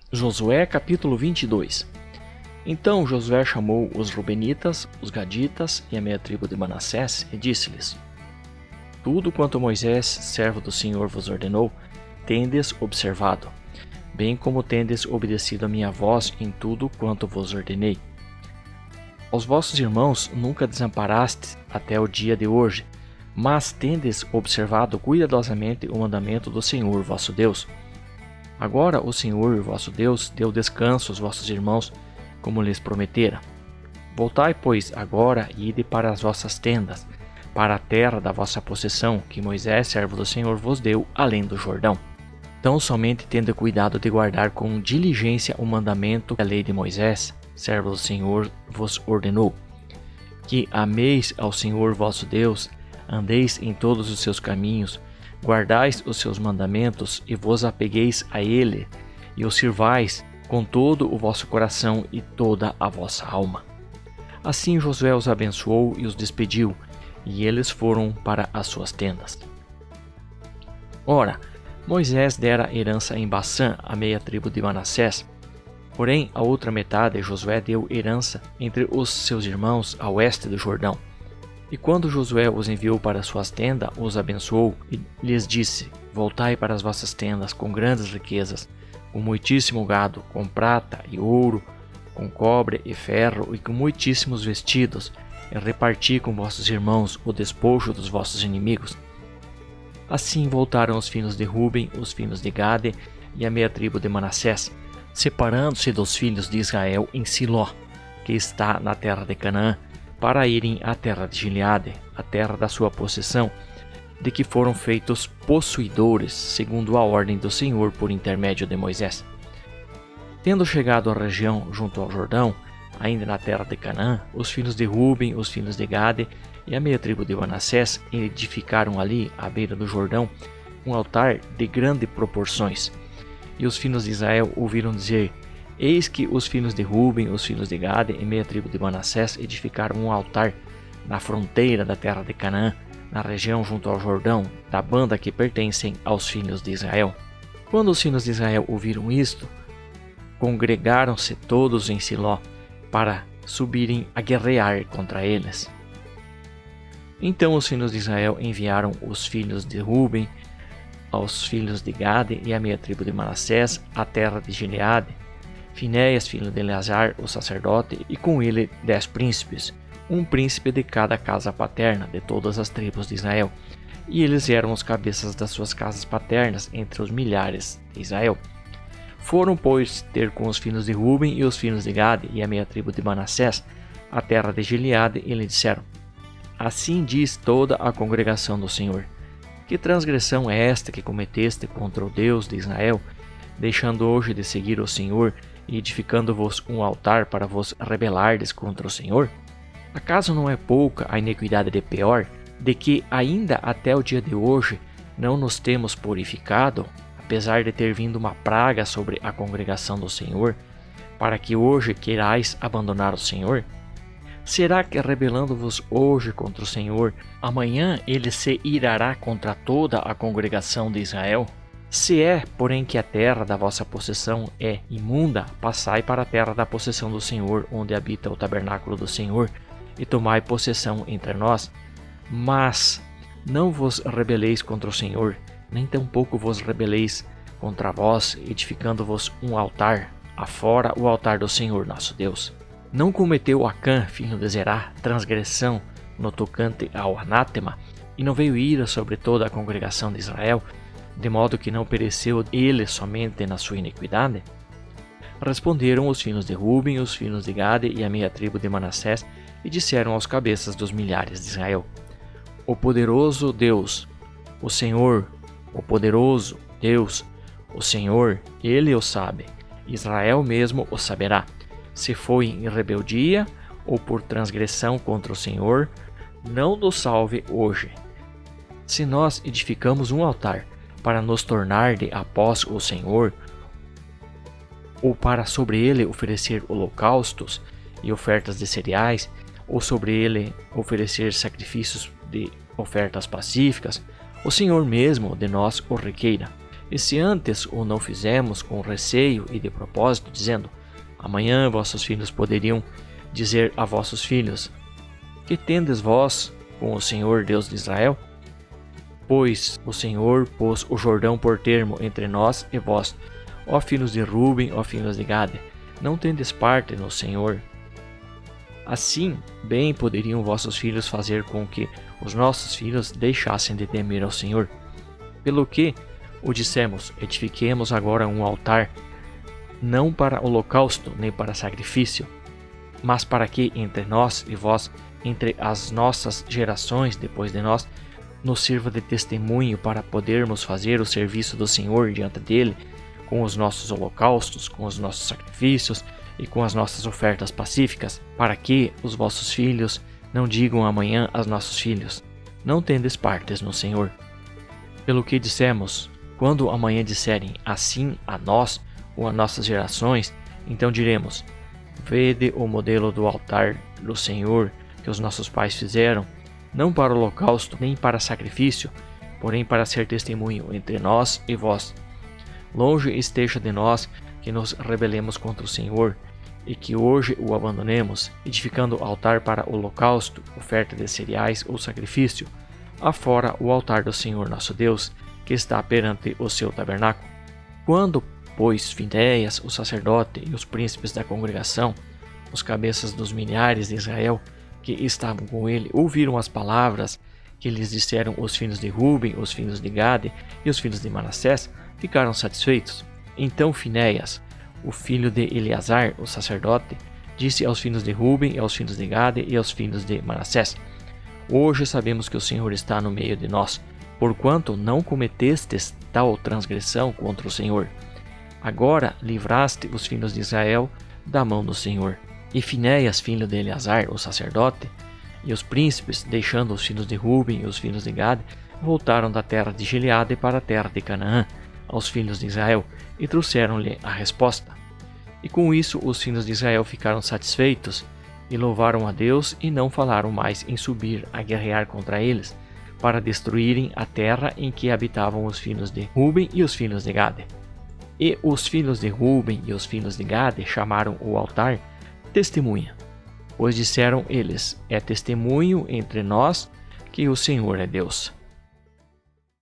Josué capítulo 22. Então Josué chamou os Rubenitas, os Gaditas e a meia tribo de Manassés e disse-lhes: Tudo quanto Moisés, servo do Senhor, vos ordenou, tendes observado, bem como tendes obedecido a minha voz em tudo quanto vos ordenei. Aos vossos irmãos nunca desamparastes até o dia de hoje, mas tendes observado cuidadosamente o mandamento do Senhor vosso Deus. Agora o Senhor vosso Deus deu descanso aos vossos irmãos, como lhes prometera. Voltai, pois, agora e ide para as vossas tendas, para a terra da vossa possessão, que Moisés, servo do Senhor, vos deu, além do Jordão. Tão somente tende cuidado de guardar com diligência o mandamento que a lei de Moisés, servo do Senhor, vos ordenou, que ameis ao Senhor vosso Deus, andeis em todos os seus caminhos, guardais os seus mandamentos e vos apegueis a ele, e o sirvais com todo o vosso coração e toda a vossa alma. Assim Josué os abençoou e os despediu, e eles foram para as suas tendas. Ora, Moisés dera herança em Bassã à meia tribo de Manassés, porém a outra metade Josué deu herança entre os seus irmãos a oeste do Jordão. E quando Josué os enviou para suas tendas, os abençoou e lhes disse: Voltai para as vossas tendas com grandes riquezas, com muitíssimo gado, com prata e ouro, com cobre e ferro e com muitíssimos vestidos, e reparti com vossos irmãos o despojo dos vossos inimigos. Assim voltaram os filhos de Ruben, os filhos de Gade e a meia tribo de Manassés, separando-se dos filhos de Israel em Siló, que está na terra de Canaã, para irem à terra de Gileade, a terra da sua possessão, de que foram feitos possuidores, segundo a ordem do Senhor por intermédio de Moisés. Tendo chegado à região junto ao Jordão, ainda na terra de Canaã, os filhos de Ruben, os filhos de Gade e a meia tribo de Manassés edificaram ali, à beira do Jordão, um altar de grandes proporções. E os filhos de Israel ouviram dizer: Eis que os filhos de Ruben, os filhos de Gade e meia tribo de Manassés edificaram um altar na fronteira da terra de Canaã, na região junto ao Jordão, da banda que pertencem aos filhos de Israel. Quando os filhos de Israel ouviram isto, congregaram-se todos em Siló para subirem a guerrear contra eles. Então os filhos de Israel enviaram os filhos de Ruben, aos filhos de Gade e a meia tribo de Manassés à terra de Gileade, Finéias, filho de Eleazar, o sacerdote, e com ele 10 príncipes, um príncipe de cada casa paterna de todas as tribos de Israel, e eles eram os cabeças das suas casas paternas entre os milhares de Israel. Foram, pois, ter com os filhos de Ruben e os filhos de Gade e a meia tribo de Manassés a terra de Gileade, e lhe disseram: Assim diz toda a congregação do Senhor: Que transgressão é esta que cometeste contra o Deus de Israel, deixando hoje de seguir o Senhor e edificando-vos um altar para vos rebelardes contra o Senhor? Acaso não é pouca a iniquidade de Peor, de que ainda até o dia de hoje não nos temos purificado, apesar de ter vindo uma praga sobre a congregação do Senhor, para que hoje queirais abandonar o Senhor? Será que rebelando-vos hoje contra o Senhor, amanhã ele se irará contra toda a congregação de Israel? Se é, porém, que a terra da vossa possessão é imunda, passai para a terra da possessão do Senhor, onde habita o tabernáculo do Senhor, e tomai possessão entre nós. Mas não vos rebeleis contra o Senhor, nem tampouco vos rebeleis contra vós, edificando-vos um altar, afora o altar do Senhor nosso Deus. Não cometeu Acã, filho de Zerá, transgressão no tocante ao anátema, e não veio ira sobre toda a congregação de Israel, de modo que não pereceu ele somente na sua iniquidade? Responderam os filhos de Ruben, os filhos de Gade e a meia tribo de Manassés, e disseram aos cabeças dos milhares de Israel: O poderoso Deus, o Senhor, o poderoso Deus, o Senhor, ele o sabe, Israel mesmo o saberá, se foi em rebeldia ou por transgressão contra o Senhor, não nos salve hoje. Se nós edificamos um altar para nos tornar de após o Senhor, ou para sobre ele oferecer holocaustos e ofertas de cereais, ou sobre ele oferecer sacrifícios de ofertas pacíficas, o Senhor mesmo de nós o requeira. E se antes o não fizemos com receio e de propósito, dizendo: amanhã vossos filhos poderiam dizer a vossos filhos: que tendes vós com o Senhor Deus de Israel? Pois o Senhor pôs o Jordão por termo entre nós e vós, ó filhos de Ruben, ó filhos de Gade, não tendes parte no Senhor. Assim, bem poderiam vossos filhos fazer com que os nossos filhos deixassem de temer ao Senhor. Pelo que o dissemos: edifiquemos agora um altar, não para holocausto nem para sacrifício, mas para que entre nós e vós, entre as nossas gerações depois de nós, nos sirva de testemunho para podermos fazer o serviço do Senhor diante dele, com os nossos holocaustos, com os nossos sacrifícios e com as nossas ofertas pacíficas, para que os vossos filhos não digam amanhã aos nossos filhos: não tendes partes no Senhor. Pelo que dissemos: quando amanhã disserem assim a nós ou a nossas gerações, então diremos: vede o modelo do altar do Senhor que os nossos pais fizeram, não para holocausto nem para sacrifício, porém para ser testemunho entre nós e vós. Longe esteja de nós que nos rebelemos contra o Senhor, e que hoje o abandonemos, edificando altar para holocausto, oferta de cereais ou sacrifício, afora o altar do Senhor nosso Deus, que está perante o seu tabernáculo. Quando, pois, Finéias, o sacerdote, e os príncipes da congregação, os cabeças dos milhares de Israel, que estavam com ele, ouviram as palavras que lhes disseram os filhos de Ruben, os filhos de Gade e os filhos de Manassés, ficaram satisfeitos. Então Finéias, o filho de Eleazar, o sacerdote, disse aos filhos de Ruben, e aos filhos de Gade e aos filhos de Manassés: hoje sabemos que o Senhor está no meio de nós, porquanto não cometestes tal transgressão contra o Senhor. Agora livraste os filhos de Israel da mão do Senhor. E Finéias, filho de Eleazar, o sacerdote, e os príncipes, deixando os filhos de Ruben e os filhos de Gade, voltaram da terra de Gileade para a terra de Canaã, aos filhos de Israel, e trouxeram-lhe a resposta. E com isso os filhos de Israel ficaram satisfeitos, e louvaram a Deus, e não falaram mais em subir a guerrear contra eles, para destruírem a terra em que habitavam os filhos de Ruben e os filhos de Gade. E os filhos de Ruben e os filhos de Gade chamaram o altar Testemunha, pois disseram eles: é testemunho entre nós que o Senhor é Deus.